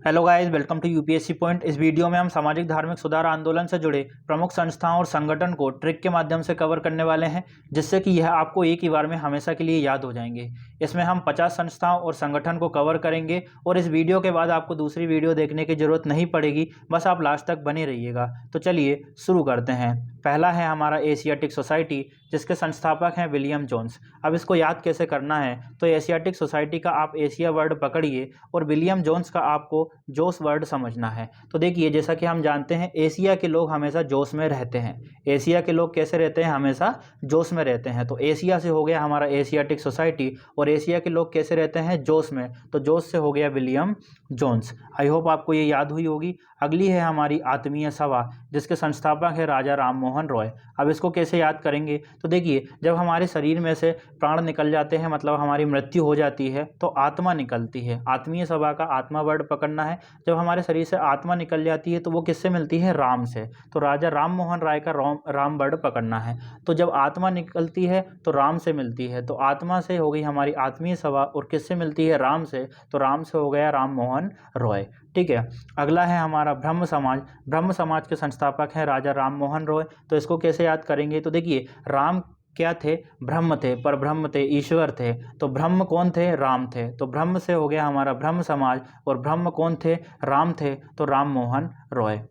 Hello guys, welcome to UPSC point. इस video में हम सामाजिक धार्मिक सुधार आंदोलन से जुड़े प्रमुख संस्थाओं और संगठन को ट्रिक के माध्यम से कवर करने वाले हैं, जिससे कि यह आपको एक ही बार में हमेशा के लिए याद हो जाएंगे। इसमें हम 50 संस्थाओं और संगठन को कवर करेंगे और इस वीडियो के बाद आपको दूसरी वीडियो देखने की जरूरत नहीं पड़ेगी, बस आप लास्ट तक बने रहिएगा। तो चलिए शुरू करते हैं। पहला है हमारा एशियाटिक सोसाइटी, जिसके संस्थापक हैं विलियम जोन्स। अब इसको याद कैसे करना है, तो एशियाटिक सोसाइटी का आप एशिया वर्ड पकड़िए और विलियम जोन्स का आपको जोश वर्ड समझना है। तो देखिए, जैसा कि हम जानते हैं एशिया के लोग हमेशा जोश में रहते हैं। एशिया के लोग कैसे रहते हैं? हमेशा जोश में रहते हैं। तो एशिया से हो गया हमारा एशियाटिक सोसाइटी, और एशिया के लोग कैसे रहते हैं? जोश में। तो जोश से हो गया विलियम जोन्स। आई होप आपको ये याद हुई होगी। अगली है हमारी आत्मीय सभा, जिसके संस्थापक है राजा राम मोहन रॉय। अब इसको कैसे याद करेंगे? तो देखिए, जब हमारे शरीर में से प्राण निकल जाते हैं, मतलब हमारी मृत्यु हो जाती है, तो आत्मा निकलती है। आत्मीय सभा का आत्मा वर्ड पकड़ना है। जब हमारे शरीर से आत्मा निकल जाती है तो वो किससे मिलती है? राम से। तो राजा राम मोहन राय का राम वर्ड पकड़ना है। तो जब आत्मा निकलती है तो राम से मिलती है। तो आत्मा से हो गई हमारी आत्मीय सभा, और किससे मिलती है? राम से। तो राम से हो गया राम मोहन रॉय। ठीक है। अगला है हमारा ब्रह्म समाज। ब्रह्म समाज के संस्थापक हैं राजा राम मोहन रॉय। तो इसको कैसे याद करेंगे? तो देखिए, राम क्या थे? ब्रह्म थे, पर ब्रह्म थे, ईश्वर थे। तो ब्रह्म कौन थे? राम थे। तो ब्रह्म से हो गया हमारा ब्रह्म समाज, और ब्रह्म कौन थे? राम थे। तो राम मोहन रॉय।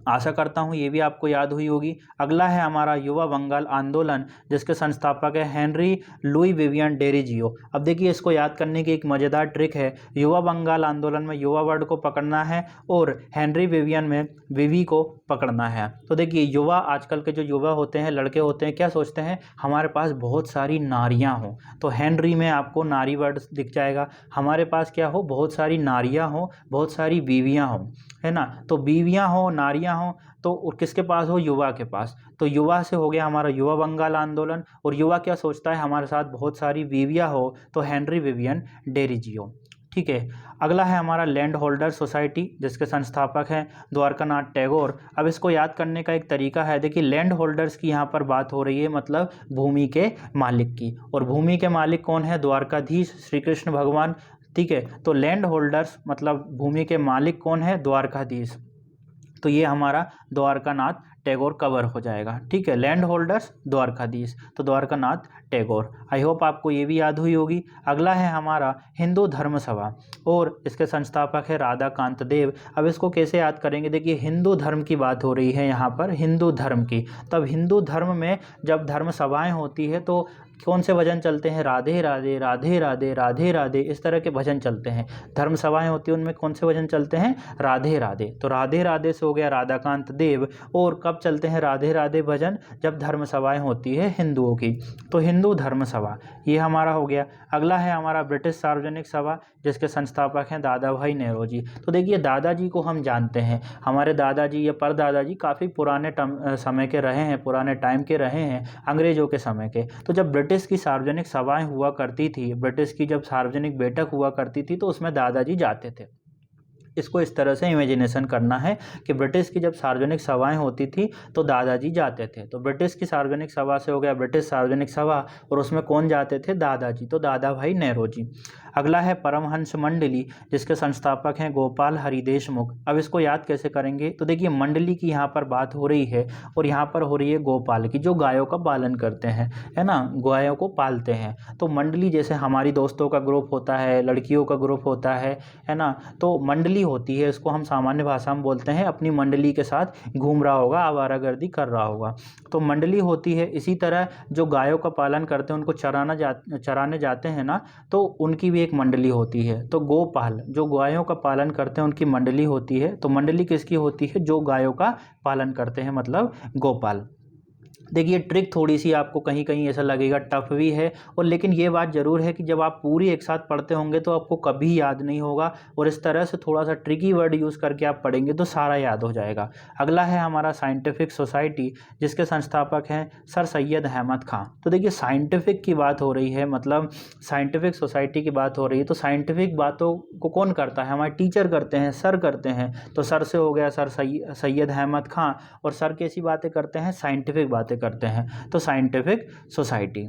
आशा करता हूँ ये भी आपको याद हुई होगी। अगला है हमारा युवा बंगाल आंदोलन, जिसके संस्थापक है हेनरी लुई विवियन डेरिजियो। अब देखिए, इसको याद करने की एक मज़ेदार ट्रिक है। युवा बंगाल आंदोलन में युवा वर्ड को पकड़ना है, और हेनरी विवियन में विवी को पकड़ना है। तो देखिए, युवा, आजकल के जो युवा होते हैं, लड़के होते हैं, क्या सोचते हैं? हमारे पास बहुत सारी नारियाँ हों। तो हेनरी में आपको नारी वर्ड दिख जाएगा। हमारे पास क्या हो? बहुत सारी नारियाँ हों, बहुत सारी बीवियाँ हों, है ना। तो बीवियाँ हो, नारियाँ हो, तो किसके पास हो? युवा के पास। तो युवा से हो गया हमारा युवा बंगाल आंदोलन। और युवा क्या सोचता है? हमारे साथ बहुत सारी बीवियाँ हो। तो हेनरी विवियन डेरिजियो। ठीक है। अगला है हमारा लैंड होल्डर सोसाइटी, जिसके संस्थापक हैं द्वारकानाथ टैगोर। अब इसको याद करने का एक तरीका है। देखिए, लैंड होल्डर्स की यहाँ पर बात हो रही है, मतलब भूमि के मालिक की। और भूमि के मालिक कौन है? द्वारकाधीश श्री कृष्ण भगवान। ठीक है। तो लैंड होल्डर्स मतलब भूमि के मालिक कौन है? द्वारकाधीश। तो ये हमारा द्वारकानाथ टैगोर कवर हो जाएगा। ठीक है। लैंड होल्डर्स द्वारकाधीश, तो द्वारकानाथ टैगोर। आई होप आपको ये भी याद हुई होगी। अगला है हमारा हिंदू धर्म सभा, और इसके संस्थापक है राधाकांत देव। अब इसको कैसे याद करेंगे? देखिए, हिंदू धर्म की बात हो रही है यहाँ पर, हिंदू धर्म की। तब हिंदू धर्म में जब धर्म सभाएं होती है तो कौन से भजन चलते हैं? राधे राधे राधे राधे राधे राधे, इस तरह के भजन चलते हैं। धर्म सभाएं होती हैं, उनमें कौन से भजन चलते हैं? राधे राधे। तो राधे राधे से हो गया राधाकांत देव। और कब चलते हैं राधे राधे भजन? जब धर्म सभाएं होती है हिंदुओं की। तो हिंदू धर्म सभा ये हमारा हो गया। अगला है हमारा ब्रिटिश सार्वजनिक सभा, जिसके संस्थापक हैं दादा भाई नेहरू। तो देखिए, दादाजी को हम जानते हैं। हमारे दादाजी या परदादाजी काफ़ी पुराने समय के रहे हैं, पुराने टाइम के रहे हैं, अंग्रेजों के समय के। तो जब ब्रिटिश की सार्वजनिक सभाएं हुआ करती थी, ब्रिटिश की जब सार्वजनिक बैठक हुआ करती थी, तो उसमें दादाजी जाते थे। इसको इस तरह से इमेजिनेशन करना है कि ब्रिटिश की जब सार्वजनिक सभाएं होती थी तो दादाजी जाते थे। तो ब्रिटिश की सार्वजनिक सभा से हो गया ब्रिटिश सार्वजनिक सभा, और उसमें कौन जाते थे? दादाजी। तो दादा भाई नेहरू जी। अगला है परमहंस मंडली, जिसके संस्थापक हैं गोपाल हरि देशमुख। अब इसको याद कैसे करेंगे? तो देखिए, मंडली की यहाँ पर बात हो रही है, और यहाँ पर हो रही है गोपाल की, जो गायों का पालन करते हैं, है ना, गायों को पालते हैं। तो मंडली जैसे हमारी दोस्तों का ग्रुप होता है, लड़कियों का ग्रुप होता है ना। तो मंडली होती है, इसको हम सामान्य भाषा में बोलते हैं, अपनी मंडली के साथ घूम रहा होगा, आवारागर्दी कर रहा होगा। तो मंडली होती है। इसी तरह जो गायों का पालन करते हैं, उनको चराने जाते हैं ना, तो उनकी भी एक मंडली होती है। तो गोपाल, जो गायों का पालन करते हैं, उनकी मंडली होती है। तो मंडली किसकी होती है? जो गायों का पालन करते हैं, मतलब गोपाल। देखिए, ट्रिक थोड़ी सी आपको कहीं कहीं ऐसा लगेगा टफ भी है, और लेकिन ये बात ज़रूर है कि जब आप पूरी एक साथ पढ़ते होंगे तो आपको कभी याद नहीं होगा, और इस तरह से थोड़ा सा ट्रिकी वर्ड यूज़ करके आप पढ़ेंगे तो सारा याद हो जाएगा। अगला है हमारा साइंटिफिक सोसाइटी, जिसके संस्थापक हैं सर सैयद अहमद खां। तो देखिए, साइंटिफिक की बात हो रही है, मतलब साइंटिफिक सोसाइटी की बात हो रही है, तो साइंटिफिक बातों को कौन करता है? हमारे टीचर करते हैं, सर करते हैं। तो सर से हो गया सर सैयद अहमद खां, और सर कैसी बातें करते हैं? साइंटिफिक बातें करते हैं। तो साइंटिफिक सोसाइटी।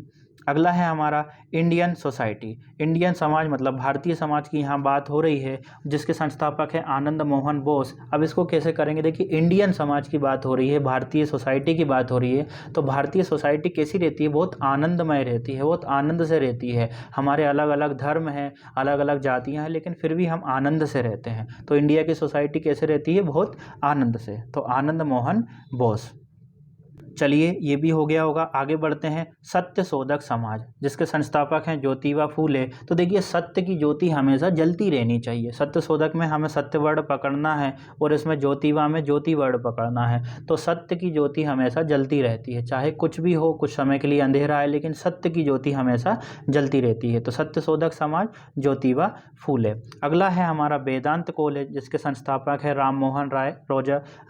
अगला है हमारा इंडियन सोसाइटी। इंडियन समाज मतलब भारतीय समाज की यहाँ बात हो रही है, जिसके संस्थापक है आनंद मोहन बोस। अब इसको कैसे करेंगे, देखिए इंडियन समाज की बात हो रही है, भारतीय सोसाइटी की बात हो रही है, तो भारतीय सोसाइटी कैसी रहती है, बहुत आनंदमय रहती है, बहुत आनंद से रहती है। हमारे अलग अलग धर्म हैं, अलग अलग जातियाँ हैं, लेकिन फिर भी हम आनंद से रहते हैं। तो इंडिया की सोसाइटी कैसे रहती है, बहुत आनंद से। तो आनंद मोहन बोस। चलिए ये भी हो गया होगा। आगे बढ़ते हैं, सत्य शोधक समाज, जिसके संस्थापक हैं ज्योतिबा फूले। तो देखिए सत्य की ज्योति हमेशा जलती रहनी चाहिए। सत्य शोधक में हमें सत्य वर्ड पकड़ना है और इसमें ज्योतिबा में ज्योति वर्ड पकड़ना है। तो सत्य की ज्योति हमेशा जलती रहती है, चाहे कुछ भी हो, कुछ समय के लिए अंधेरा है, लेकिन सत्य की ज्योति हमेशा जलती रहती है। तो सत्य शोधक समाज ज्योतिबा फूले। अगला है हमारा वेदांत कॉलेज, जिसके संस्थापक है राम मोहन राय,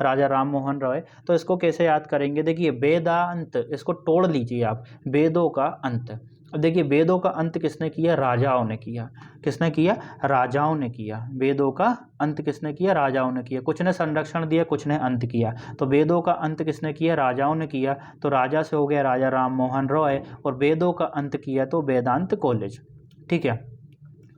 राजा राम मोहन राय। तो इसको कैसे याद करेंगे, देखिए वेदांत, इसको तोड़ लीजिए आप, वेदों का अंत। अब देखिए वेदों का अंत किसने किया, राजाओं ने किया। किसने किया, राजाओं ने किया। वेदों का अंत किसने किया, राजाओं ने किया। कुछ ने संरक्षण दिया, कुछ ने अंत किया। तो वेदों का अंत किसने किया, राजाओं ने किया। तो राजा से हो गया राजा राम मोहन रॉय, और वेदों का अंत किया तो वेदांत कॉलेज। ठीक है,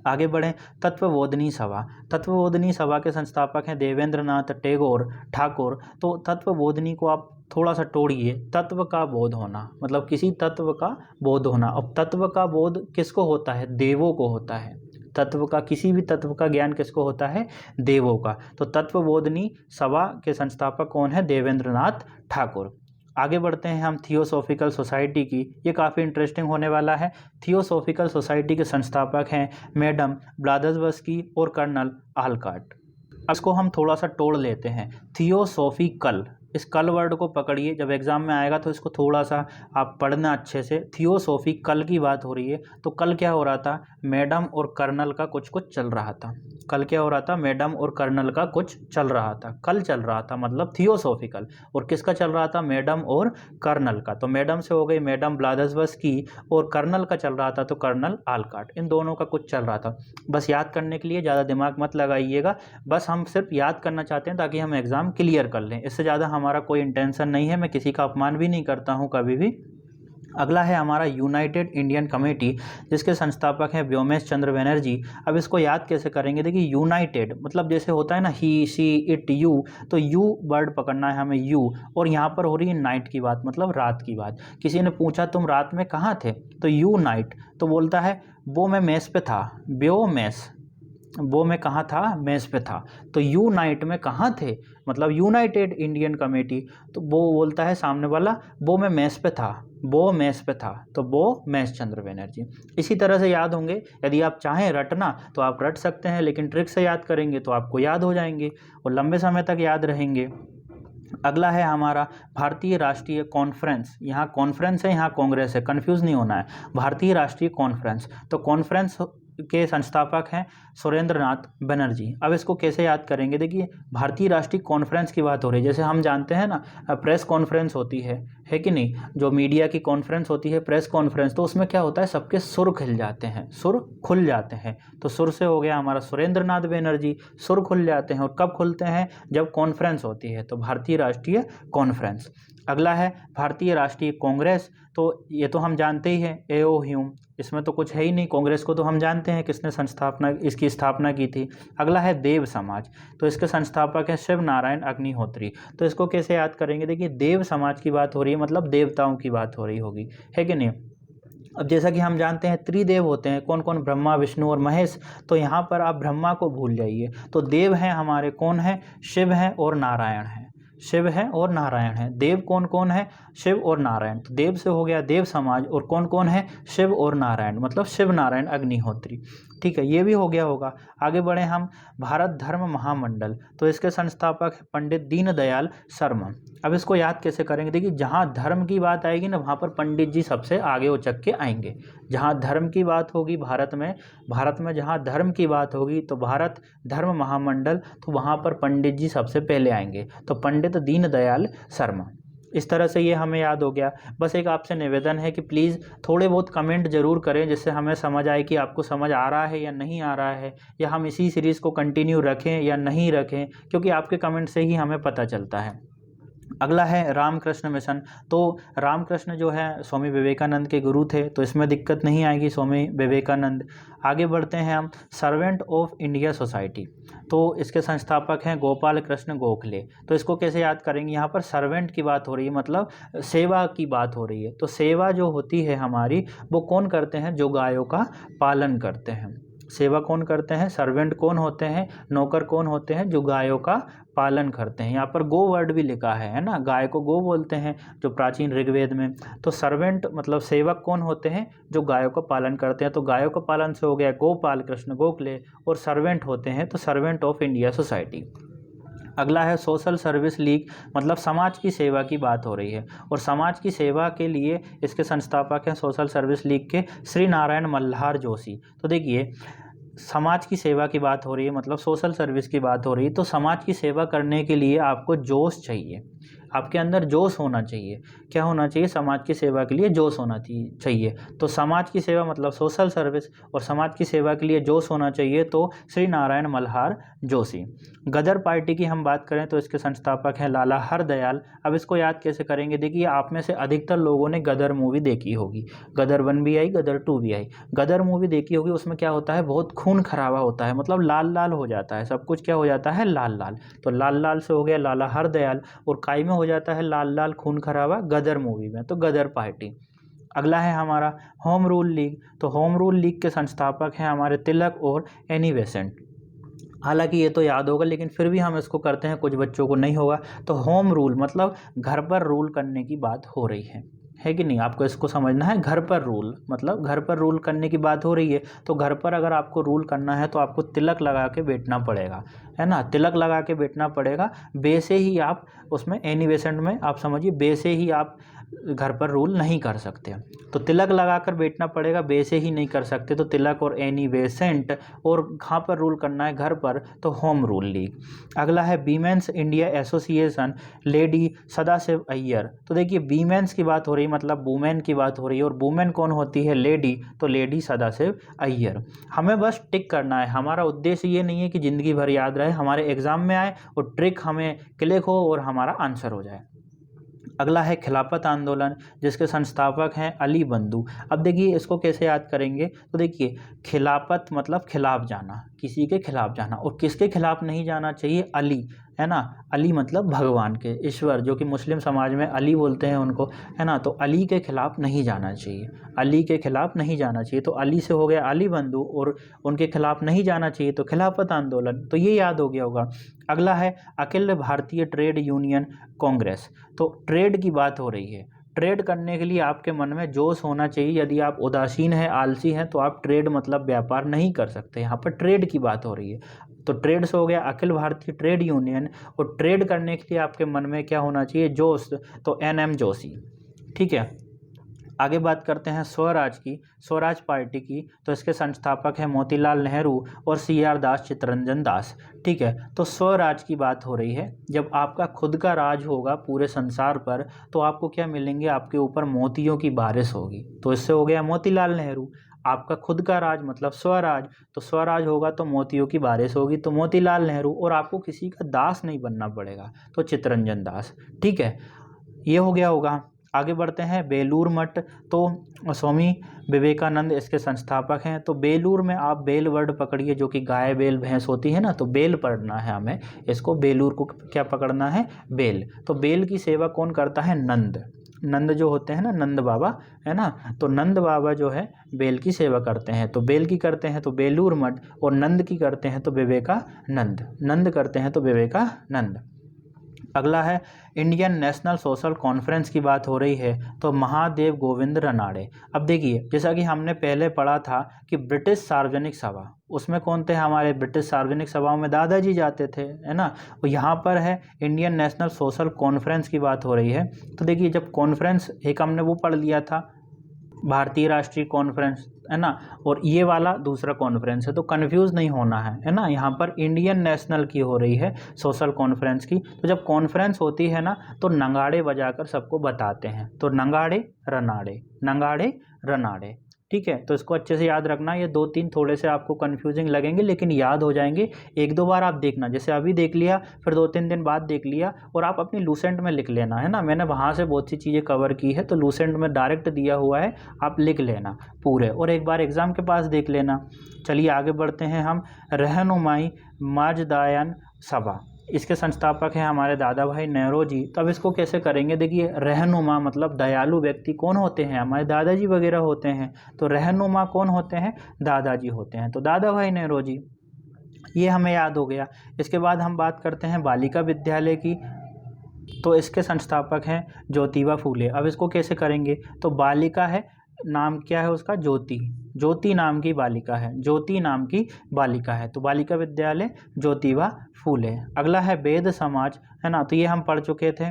आगे बढ़ें। तत्वबोधिनी सभा। तत्वबोधिनी सभा के संस्थापक हैं देवेंद्रनाथ टैगोर ठाकुर। तो तत्वबोधिनी को आप थोड़ा सा तोड़िए, तत्व का बोध होना, मतलब किसी तत्व का बोध होना। अब तत्व का बोध किसको होता है, देवों को होता है। तत्व का, किसी भी तत्व का ज्ञान किसको होता है, देवों का। तो तत्वबोधिनी सभा के संस्थापक कौन है, देवेंद्रनाथ ठाकुर। आगे बढ़ते हैं हम थियोसॉफिकल सोसाइटी की। ये काफ़ी इंटरेस्टिंग होने वाला है। थियोसॉफिकल सोसाइटी के संस्थापक हैं मैडम ब्लादर्सबस्की और कर्नल आलकाट। इसको हम थोड़ा सा तोड़ लेते हैं। थियोसॉफिकल, इस कल वर्ड को पकड़िए, जब एग्जाम में आएगा तो इसको थोड़ा सा आप पढ़ना अच्छे से। थियोसॉफिकल की बात हो रही है, तो कल क्या हो रहा था, मैडम और कर्नल का कुछ कुछ चल रहा था। कल क्या हो रहा था, मैडम और कर्नल का कुछ चल रहा था। कल चल रहा था मतलब थियोसॉफिकल, और किसका चल रहा था, मैडम और कर्नल का। तो मैडम से हो गई मैडम ब्लादर्सबस्की, और कर्नल का चल रहा था तो कर्नल आलकाट। इन दोनों का कुछ चल रहा था। बस याद करने के लिए ज़्यादा दिमाग मत लगाइएगा, बस हम सिर्फ याद करना चाहते हैं ताकि हम एग्ज़ाम क्लियर कर लें। इससे ज़्यादा हमारा कोई इंटेंशन नहीं है, मैं किसी का अपमान भी नहीं करता हूँ कभी भी। अगला है हमारा यूनाइटेड इंडियन कमेटी, जिसके संस्थापक हैं व्योमेश चंद्र बनर्जी। अब इसको याद कैसे करेंगे, देखिए यूनाइटेड मतलब जैसे होता है ना ही, शी, इट, यू, तो यू वर्ड पकड़ना है हमें, यू। और यहाँ पर हो रही है नाइट की बात, मतलब रात की बात। किसी ने पूछा तुम रात में कहाँ थे, तो यू नाइट। तो बोलता है वो मैं मेस पे था, ब्यो मेस, वो मैं कहाँ था, मेस पे था। तो यू नाइट में कहाँ थे, मतलब यूनाइटेड इंडियन कमेटी। तो वो बोलता है सामने वाला वो मैं मेस पे था, वो मेस पे था, तो वो मेस चंद्र बनर्जी। इसी तरह से याद होंगे। यदि आप चाहें रटना तो आप रट सकते हैं, लेकिन ट्रिक से याद करेंगे तो आपको याद हो जाएंगे और लंबे समय तक याद रहेंगे। अगला है हमारा भारतीय राष्ट्रीय कॉन्फ्रेंस। यहाँ कॉन्फ्रेंस है, यहाँ कांग्रेस है, कंफ्यूज नहीं होना है। भारतीय राष्ट्रीय कॉन्फ्रेंस, तो कॉन्फ्रेंस के संस्थापक हैं सुरेंद्रनाथ बनर्जी। अब इसको कैसे याद करेंगे, देखिए भारतीय राष्ट्रीय कॉन्फ्रेंस की बात हो रही है। जैसे हम जानते हैं ना, प्रेस कॉन्फ्रेंस होती है कि नहीं, जो मीडिया की कॉन्फ्रेंस होती है, प्रेस कॉन्फ्रेंस, तो उसमें क्या होता है, सबके सुर खिल जाते हैं, सुर खुल जाते हैं। तो सुर से हो गया हमारा सुरेंद्रनाथ बनर्जी, सुर खुल जाते हैं। और कब खुलते हैं, जब कॉन्फ्रेंस होती है। तो भारतीय राष्ट्रीय कॉन्फ्रेंस। अगला है भारतीय राष्ट्रीय कांग्रेस। तो ये तो हम जानते ही हैं, एओ ह्यूम, इसमें तो कुछ है ही नहीं। कांग्रेस को तो हम जानते हैं किसने इसकी स्थापना की थी। अगला है देव समाज, तो इसके संस्थापक हैं शिव नारायण अग्निहोत्री। तो इसको कैसे याद करेंगे, देखिए देव समाज की बात हो रही है, मतलब देवताओं की बात हो रही होगी, है कि नहीं। अब जैसा कि हम जानते हैं त्रिदेव होते हैं, कौन कौन, ब्रह्मा विष्णु और महेश। तो यहाँ पर आप ब्रह्मा को भूल जाइए। तो देव हैं हमारे, कौन है, शिव हैं और नारायण हैं। शिव है और नारायण है। देव कौन कौन है, शिव और नारायण। तो देव से हो गया देव समाज, और कौन कौन है, शिव और नारायण, मतलब शिव नारायण अग्निहोत्री। ठीक है, ये भी हो गया होगा। आगे बढ़े हम, भारत धर्म महामंडल। तो इसके संस्थापक पंडित दीनदयाल शर्मा। अब इसको याद कैसे करेंगे, देखिए जहाँ धर्म की बात आएगी ना, वहाँ पर पंडित जी सबसे आगे उचक के आएंगे। जहाँ धर्म की बात होगी भारत में जहाँ धर्म की बात होगी, तो भारत धर्म महामंडल, तो वहाँ पर पंडित जी सबसे पहले आएंगे। तो पंडित दीनदयाल शर्मा। इस तरह से ये हमें याद हो गया। बस एक आपसे निवेदन है कि प्लीज़ थोड़े बहुत कमेंट ज़रूर करें, जिससे हमें समझ आए कि आपको समझ आ रहा है या नहीं आ रहा है, या हम इसी सीरीज़ को कंटिन्यू रखें या नहीं रखें, क्योंकि आपके कमेंट से ही हमें पता चलता है। अगला है रामकृष्ण मिशन। तो रामकृष्ण जो है स्वामी विवेकानंद के गुरु थे, तो इसमें दिक्कत नहीं आएगी, स्वामी विवेकानंद। आगे बढ़ते हैं हम, सर्वेंट ऑफ इंडिया सोसाइटी। तो इसके संस्थापक हैं गोपाल कृष्ण गोखले। तो इसको कैसे याद करेंगे, यहाँ पर सर्वेंट की बात हो रही है, मतलब सेवा की बात हो रही है। तो सेवा जो होती है हमारी, वो कौन करते हैं, जो गायों का पालन करते हैं। सेवा कौन करते हैं, सर्वेंट कौन होते हैं, नौकर कौन होते हैं, जो गायों का पालन करते हैं। यहाँ पर गो वर्ड भी लिखा है ना, गाय को गो बोलते हैं जो प्राचीन ऋग्वेद में। तो सर्वेंट मतलब सेवक कौन होते हैं, जो गायों का पालन करते हैं। तो गायों का पालन से हो गया गोपाल कृष्ण गोखले, और सर्वेंट होते हैं तो सर्वेंट ऑफ इंडिया सोसाइटी। अगला है सोशल सर्विस लीग, मतलब समाज की सेवा की बात हो रही है, और समाज की सेवा के लिए इसके संस्थापक हैं सोशल सर्विस लीग के श्री नारायण मल्हार जोशी। तो देखिए, समाज की सेवा की बात हो रही है, मतलब सोशल सर्विस की बात हो रही है, तो समाज की सेवा करने के लिए आपको जोश चाहिए, आपके अंदर जोश होना चाहिए। क्या होना चाहिए, समाज की सेवा के लिए जोश होना चाहिए। तो समाज की सेवा मतलब सोशल सर्विस, और समाज की सेवा के लिए जोश होना चाहिए, तो श्री नारायण मल्हार जोशी। गदर पार्टी की हम बात करें तो इसके संस्थापक हैं लाला हरदयाल। अब इसको याद कैसे करेंगे, देखिए आप में से अधिकतर लोगों ने गदर मूवी देखी होगी, गदर 1 भी आई, गदर 2 भी आई। गदर मूवी देखी होगी, उसमें क्या होता है, बहुत खून खराबा होता है, मतलब लाल लाल हो जाता है सब कुछ, क्या हो जाता है, लाल लाल। तो लाल लाल से हो गया लाला हरदयाल, और काई में हो जाता है लाल लाल खून खराबा गदर मूवी में, तो गदर पार्टी। अगला है हमारा होम रूल लीग। तो होम रूल लीग के संस्थापक हैं हमारे तिलक और एनी बेसेंट। हालांकि ये तो याद होगा, लेकिन फिर भी हम इसको करते हैं, कुछ बच्चों को नहीं होगा। तो होम रूल मतलब घर पर रूल करने की बात हो रही है कि नहीं, आपको इसको समझना है। घर पर रूल मतलब घर पर रूल करने की बात हो रही है, तो घर पर अगर आपको रूल करना है तो आपको तिलक लगा के बैठना पड़ेगा, है ना, तिलक लगा के बैठना पड़ेगा। बे से ही आप उसमें एनिवेसेंट में आप समझिए, बे से ही आप घर पर रूल नहीं कर सकते। तो तिलक लगाकर बैठना पड़ेगा, बे से ही नहीं कर सकते, तो तिलक और एनिवेसेंट। और कहाँ पर रूल करना है, घर पर, तो होम रूल लीग। अगला है women's India association, lady Sadashiv Iyer. तो देखिए, वीमेंस की बात हो रही है, मतलब वुमेन की बात हो रही है, और वुमेन कौन होती है, लेडी, तो लेडी सदाशिव अय्यर। हमें बस टिक करना है, हमारा उद्देश्य ये नहीं है कि ज़िंदगी भर याद रहे, हमारे एग्जाम में आए और ट्रिक हमें क्लिक हो और हमारा आंसर हो जाए। अगला है खिलाफत आंदोलन, जिसके संस्थापक हैं अली बंधु। अब देखिए इसको कैसे याद करेंगे, तो देखिए खिलाफत मतलब खिलाफ जाना, किसी के खिलाफ जाना, और किसके खिलाफ नहीं जाना चाहिए, अली, है ना। अली मतलब भगवान के, ईश्वर, जो कि मुस्लिम समाज में अली बोलते हैं उनको, है ना। तो अली के खिलाफ नहीं जाना चाहिए, अली के खिलाफ नहीं जाना चाहिए। तो अली से हो गया अली बंधु, और उनके खिलाफ नहीं जाना चाहिए, तो खिलाफत आंदोलन। तो ये याद हो गया होगा। अगला है अखिल भारतीय ट्रेड यूनियन कांग्रेस। तो ट्रेड की बात हो रही है, ट्रेड करने के लिए आपके मन में जोश होना चाहिए। यदि आप उदासीन हैं, आलसी हैं, तो आप ट्रेड मतलब व्यापार नहीं कर सकते। यहाँ पर ट्रेड की बात हो रही है, तो ट्रेड से हो गया अखिल भारतीय ट्रेड यूनियन, और ट्रेड करने के लिए आपके मन में क्या होना चाहिए, जोश, तो NM जोशी। ठीक है, आगे बात करते हैं स्वराज की, स्वराज पार्टी की। तो इसके संस्थापक हैं मोतीलाल नेहरू और CR दास, चित्तरंजन दास। ठीक है, तो स्वराज की बात हो रही है, जब आपका खुद का राज होगा पूरे संसार पर, तो आपको क्या मिलेंगे, आपके ऊपर मोतियों की बारिश होगी। तो इससे हो गया मोतीलाल नेहरू। आपका खुद का राज मतलब स्वराज, तो स्वराज होगा तो मोतियों की बारिश होगी, तो मोतीलाल नेहरू। और आपको किसी का दास नहीं बनना पड़ेगा, तो चित्तरंजन दास। ठीक है, ये हो गया होगा। आगे बढ़ते हैं बेलूर मठ। तो स्वामी विवेकानंद इसके संस्थापक हैं। तो बेलूर में आप बेल वर्ड पकड़िए, जो कि गाय बैल भैंस होती है ना, तो बेल पढ़ना है हमें इसको, बेलूर को क्या पकड़ना है, बेल। तो बेल की सेवा कौन करता है, नंद, नंद जो होते हैं ना, नंद बाबा, है ना। तो नंद बाबा जो है बेल की सेवा करते हैं। तो बेल की करते हैं तो बेलूर मठ, और नंद की करते हैं तो विवेकानंद, नंद करते हैं तो विवेकानंद। अगला है इंडियन नेशनल सोशल कॉन्फ्रेंस की बात हो रही है, तो महादेव गोविंद रनाड़े। अब देखिए, जैसा कि हमने पहले पढ़ा था कि ब्रिटिश सार्वजनिक सभा, उसमें कौन थे हमारे, ब्रिटिश सार्वजनिक सभाओं में दादाजी जाते थे, है ना। और यहाँ पर है इंडियन नेशनल सोशल कॉन्फ्रेंस की बात हो रही है। तो देखिए, जब कॉन्फ्रेंस, एक हमने वो पढ़ लिया था भारतीय राष्ट्रीय कॉन्फ्रेंस, है ना, और ये वाला दूसरा कॉन्फ्रेंस है, तो कंफ्यूज नहीं होना है ना। यहाँ पर इंडियन नेशनल की हो रही है, सोशल कॉन्फ्रेंस की। तो जब कॉन्फ्रेंस होती है ना, तो नगाड़े बजाकर सबको बताते हैं, तो नगाड़े रनाड़े, नगाड़े रनाड़े। ठीक है, तो इसको अच्छे से याद रखना। ये 2-3 थोड़े से आपको कन्फ्यूजिंग लगेंगे लेकिन याद हो जाएंगे। 1-2 बार आप देखना, जैसे अभी देख लिया, फिर 2-3 दिन बाद देख लिया, और आप अपनी लूसेंट में लिख लेना, है ना। मैंने वहाँ से बहुत सी चीज़ें कवर की है, तो लूसेंट में डायरेक्ट दिया हुआ है, आप लिख लेना पूरे, और एक बार एग्ज़ाम के पास देख लेना। चलिए आगे बढ़ते हैं हम। रहनुमाई माजदायन सभा, इसके संस्थापक हैं हमारे दादा भाई नेहरू तो अब इसको कैसे करेंगे, देखिए रहनुमा मतलब दयालु व्यक्ति कौन होते हैं, हमारे दादाजी वगैरह होते हैं। तो रहनुमा कौन होते हैं, दादाजी होते हैं, तो दादा भाई नेहरू, ये हमें याद हो गया। इसके बाद हम बात करते हैं बालिका विद्यालय की, तो इसके संस्थापक हैं ज्योतिबा फूले। अब इसको कैसे करेंगे, तो बालिका है, नाम क्या है उसका, ज्योति, ज्योति नाम की बालिका है, ज्योति नाम की बालिका है, तो बालिका विद्यालय ज्योतिबा फूले। अगला है वेद समाज, है ना, तो ये हम पढ़ चुके थे।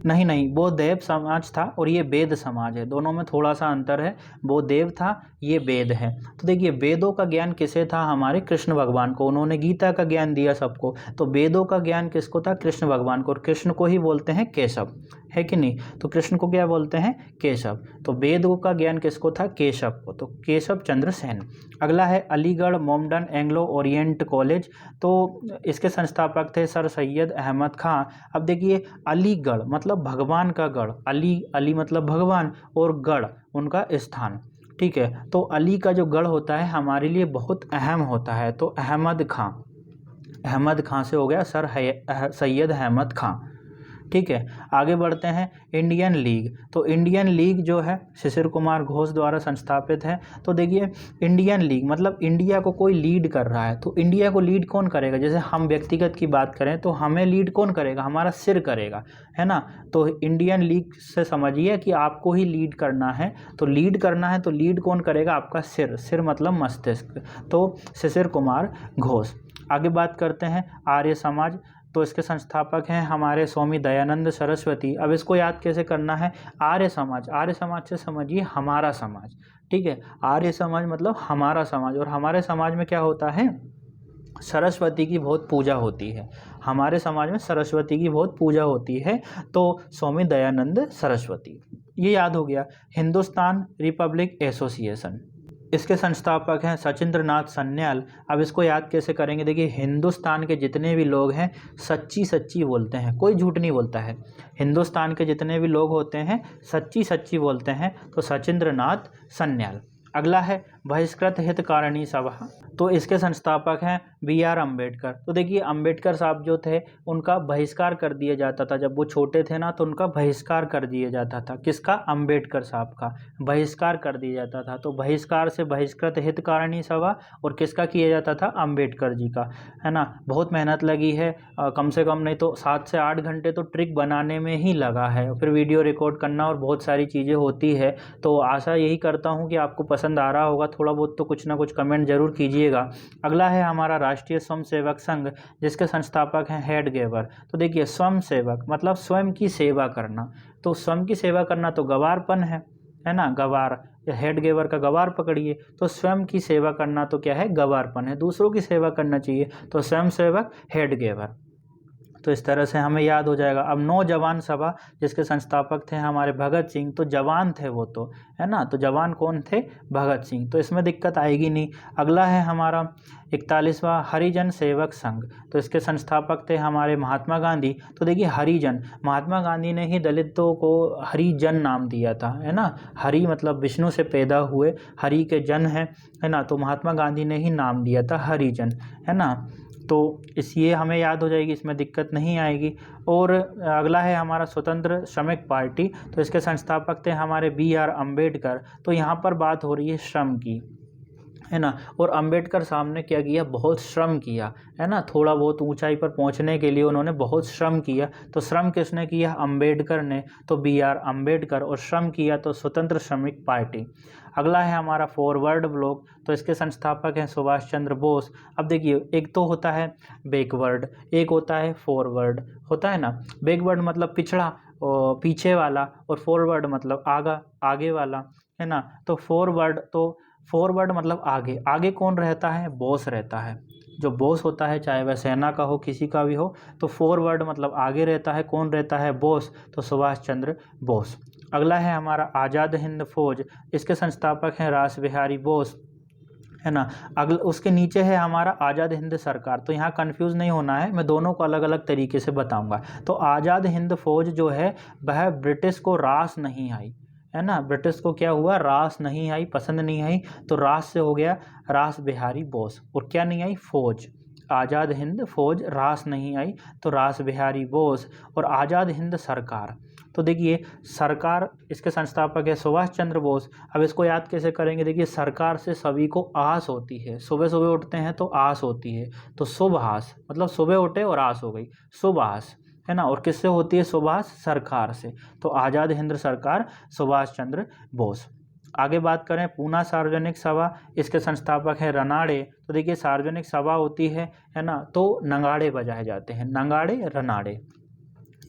नहीं, वो देव समाज था और ये वेद समाज है, दोनों में थोड़ा सा अंतर है। वो देव था, ये वेद है। तो देखिए वेदों का ज्ञान किसे था, हमारे कृष्ण भगवान को, उन्होंने गीता का ज्ञान दिया सबको। तो वेदों का ज्ञान किसको था, कृष्ण भगवान को, और कृष्ण को ही बोलते हैं केशव, है कि नहीं। तो कृष्ण को क्या बोलते हैं, केशव। तो वेदों का ज्ञान किसको था, केशव को, तो केशव चंद्र सेन। अगला है अलीगढ़ मोमडन एंग्लो ओरिएंट कॉलेज, तो इसके संस्थापक थे सर सैयद अहमद खां। अब देखिए अलीगढ़ मतलब भगवान का गढ़, अली मतलब भगवान, और गढ़ उनका स्थान, ठीक है। तो अली का जो गढ़ होता है हमारे लिए बहुत अहम होता है, तो अहमद खां से हो गया सर सैयद अहमद खां, ठीक है। आगे बढ़ते हैं इंडियन लीग, तो इंडियन लीग जो है शिशिर कुमार घोष द्वारा संस्थापित है। तो देखिए इंडियन लीग मतलब इंडिया को कोई लीड कर रहा है, तो इंडिया को लीड कौन करेगा, जैसे हम व्यक्तिगत की बात करें तो हमें लीड कौन करेगा, हमारा सिर करेगा, है ना। तो इंडियन लीग से समझिए कि आपको ही लीड करना है, तो लीड करना है तो लीड कौन करेगा, आपका सिर मतलब मस्तिष्क, तो शिशिर कुमार घोष। आगे बात करते हैं आर्य समाज, तो इसके संस्थापक हैं हमारे स्वामी दयानंद सरस्वती। अब इसको याद कैसे करना है, आर्य समाज से समझिए हमारा समाज, ठीक है। आर्य समाज मतलब हमारा समाज, और हमारे समाज में क्या होता है, सरस्वती की बहुत पूजा होती है, हमारे समाज में सरस्वती की बहुत पूजा होती है, तो स्वामी दयानंद सरस्वती, ये याद हो गया। हिंदुस्तान रिपब्लिक एसोसिएशन, इसके संस्थापक हैं सचिंद्र नाथ सन्याल। अब इसको याद कैसे करेंगे, देखिए हिंदुस्तान के जितने भी लोग हैं सच्ची बोलते हैं, कोई झूठ नहीं बोलता है। हिंदुस्तान के जितने भी लोग होते हैं सच्ची बोलते हैं, तो सचिंद्र नाथ सन्याल। अगला है बहिष्कृत हितकारिणी सभा, तो इसके संस्थापक हैं BR अम्बेडकर। तो देखिए अम्बेडकर साहब जो थे उनका बहिष्कार कर दिया जाता था, जब वो छोटे थे ना तो उनका बहिष्कार कर दिया जाता था, किसका, अम्बेडकर साहब का बहिष्कार कर दिया जाता था। तो बहिष्कार से बहिष्कृत हितकारिणी सभा, और किसका किया जाता था, अम्बेडकर जी का, है ना। बहुत मेहनत लगी है, कम से कम नहीं तो 7 से 8 घंटे तो ट्रिक बनाने में ही लगा है, फिर वीडियो रिकॉर्ड करना और बहुत सारी चीज़ें होती है। तो आशा यही करता हूँ कि आपको पसंद आ रहा होगा, थोड़ा बहुत तो कुछ ना कुछ कमेंट जरूर कीजिएगा। अगला है हमारा राष्ट्रीय स्वयंसेवक संघ, जिसके संस्थापक हैं हेडगेवर। तो देखिए स्वयंसेवक मतलब स्वयं की सेवा करना, तो स्वयं की सेवा करना तो गवारपन है ना, गवार, हेडगेवर का गवार पकड़िए, तो स्वयं की सेवा करना तो क्या है, गवारपन है, दूसरों की सेवा करना चाहिए, तो स्वयंसेवक हेडगेवर। तो इस तरह से हमें याद हो जाएगा। अब नौजवान सभा, जिसके संस्थापक थे हमारे भगत सिंह, तो जवान थे वो तो, है ना, तो जवान कौन थे, भगत सिंह, तो इसमें दिक्कत आएगी नहीं। अगला है हमारा 41वां हरिजन सेवक संघ, तो इसके संस्थापक थे हमारे महात्मा गांधी। तो देखिए हरिजन, महात्मा गांधी ने ही दलितों को हरिजन नाम दिया था, है ना, हरि मतलब विष्णु से पैदा हुए, हरि के जन है ना, तो महात्मा गांधी ने ही नाम दिया था हरिजन, है ना। तो ये हमें याद हो जाएगी, इसमें दिक्कत नहीं आएगी। और अगला है हमारा स्वतंत्र श्रमिक पार्टी, तो इसके संस्थापक थे हमारे BR अम्बेडकर। तो यहाँ पर बात हो रही है श्रम की, है ना, और अम्बेडकर साहब ने क्या किया, बहुत श्रम किया, है ना, थोड़ा बहुत ऊंचाई पर पहुंचने के लिए उन्होंने बहुत श्रम किया। तो श्रम किसने किया, अम्बेडकर ने, तो BR अम्बेडकर, और श्रम किया तो स्वतंत्र श्रमिक पार्टी। अगला है हमारा फॉरवर्ड ब्लॉक, तो इसके संस्थापक हैं सुभाष चंद्र बोस। अब देखिए एक तो होता है बैकवर्ड, एक होता है फॉरवर्ड, होता है ना, बैकवर्ड मतलब पिछड़ा और पीछे वाला, और फॉरवर्ड मतलब आगे वाला, है ना। तो फॉरवर्ड मतलब आगे कौन रहता है, बॉस रहता है, जो बॉस होता है चाहे वह सेना का हो किसी का भी हो, तो फॉरवर्ड मतलब आगे रहता है, कौन रहता है, बॉस, तो सुभाष चंद्र बोस। अगला है हमारा आज़ाद हिंद फौज, इसके संस्थापक हैं रास बिहारी बोस, है ना। उसके नीचे है हमारा आज़ाद हिंद सरकार। तो यहाँ कंफ्यूज नहीं होना है, मैं दोनों को अलग अलग तरीके से बताऊंगा। तो आज़ाद हिंद फौज जो है वह ब्रिटिश को रास नहीं आई, है ना, ब्रिटिश को क्या हुआ, रास नहीं आई, पसंद नहीं आई, तो रास से हो गया रास बिहारी बोस। और क्या नहीं आई, फौज, आज़ाद हिंद फौज रास नहीं आई तो रास बिहारी बोस। और आज़ाद हिंद सरकार, तो देखिए सरकार, इसके संस्थापक है सुभाष चंद्र बोस। अब इसको याद कैसे करेंगे, देखिए सरकार से सभी को आस होती है, सुबह सुबह उठते हैं तो आस होती है, तो सुभाष मतलब सुबह उठे और आस हो गई, सुभाष, है ना। और किससे होती है सुभाष, सरकार से। तो आज़ाद हिंद सरकार सुभाष चंद्र बोस। आगे बात करें पूना सार्वजनिक सभा, इसके संस्थापक हैं रनाड़े। तो देखिए सार्वजनिक सभा होती है ना, तो नगाड़े बजाए जाते हैं, नगाड़े रनाड़े,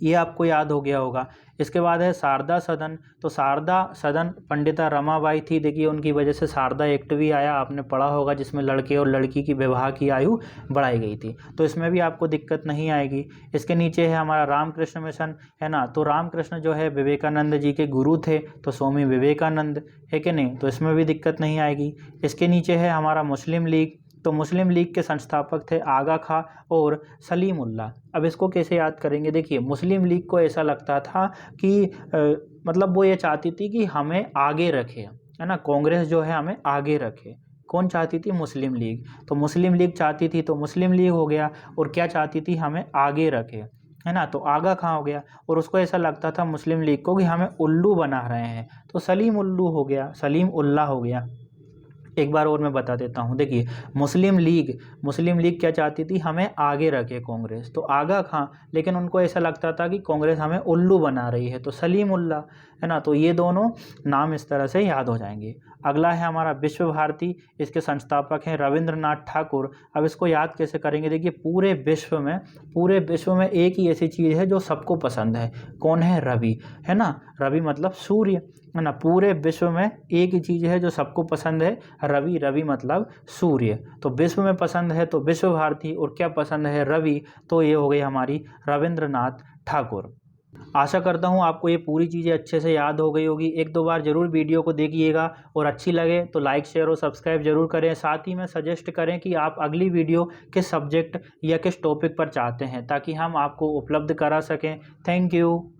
ये आपको याद हो गया होगा। इसके बाद है शारदा सदन। तो शारदा सदन पंडिता रमाबाई थी, देखिए उनकी वजह से शारदा एक्ट भी आया, आपने पढ़ा होगा, जिसमें लड़के और लड़की की विवाह की आयु बढ़ाई गई थी। तो इसमें भी आपको दिक्कत नहीं आएगी। इसके नीचे है हमारा रामकृष्ण मिशन, है ना। तो रामकृष्ण जो है विवेकानंद जी के गुरु थे, तो स्वामी विवेकानंद, है कि नहीं, तो इसमें भी दिक्कत नहीं आएगी। इसके नीचे है हमारा मुस्लिम लीग। तो मुस्लिम लीग के संस्थापक थे आगा खां और सलीमुल्लाह। अब इसको कैसे याद करेंगे, देखिए मुस्लिम लीग को ऐसा लगता था कि मतलब वो ये चाहती थी कि हमें आगे रखे, है ना, कांग्रेस जो है हमें आगे रखे। कौन चाहती थी, मुस्लिम लीग। तो मुस्लिम लीग चाहती थी तो मुस्लिम लीग हो गया। और क्या चाहती थी, हमें आगे रखे, है ना, तो आगा खां हो गया। और उसको ऐसा लगता था मुस्लिम लीग को कि हमें उल्लू बना रहे हैं, तो सलीम उल्लू हो गया, सलीम उल्लाह हो गया। एक बार और मैं बता देता हूँ, देखिए मुस्लिम लीग क्या चाहती थी, हमें आगे रखे कांग्रेस, तो आगा खां, लेकिन उनको ऐसा लगता था कि कांग्रेस हमें उल्लू बना रही है, तो सलीम उल्लाह, है ना। तो ये दोनों नाम इस तरह से याद हो जाएंगे। अगला है हमारा विश्व भारती, इसके संस्थापक हैं रविंद्रनाथ ठाकुर। अब इसको याद कैसे करेंगे, देखिए पूरे विश्व में एक ही ऐसी चीज़ है जो सबको पसंद है, कौन है, रवि, है ना, रवि मतलब सूर्य, है ना। पूरे विश्व में एक ही चीज़ है जो सबको पसंद है, रवि, रवि मतलब सूर्य। तो विश्व में पसंद है तो विश्व भारती, और क्या पसंद है, रवि, तो ये हो गई हमारी रविंद्रनाथ ठाकुर। आशा करता हूँ आपको ये पूरी चीज़ें अच्छे से याद हो गई होगी। एक दो बार ज़रूर वीडियो को देखिएगा, और अच्छी लगे तो लाइक शेयर और सब्सक्राइब जरूर करें। साथ ही में सजेस्ट करें कि आप अगली वीडियो किस सब्जेक्ट या किस टॉपिक पर चाहते हैं, ताकि हम आपको उपलब्ध करा सकें। Thank you.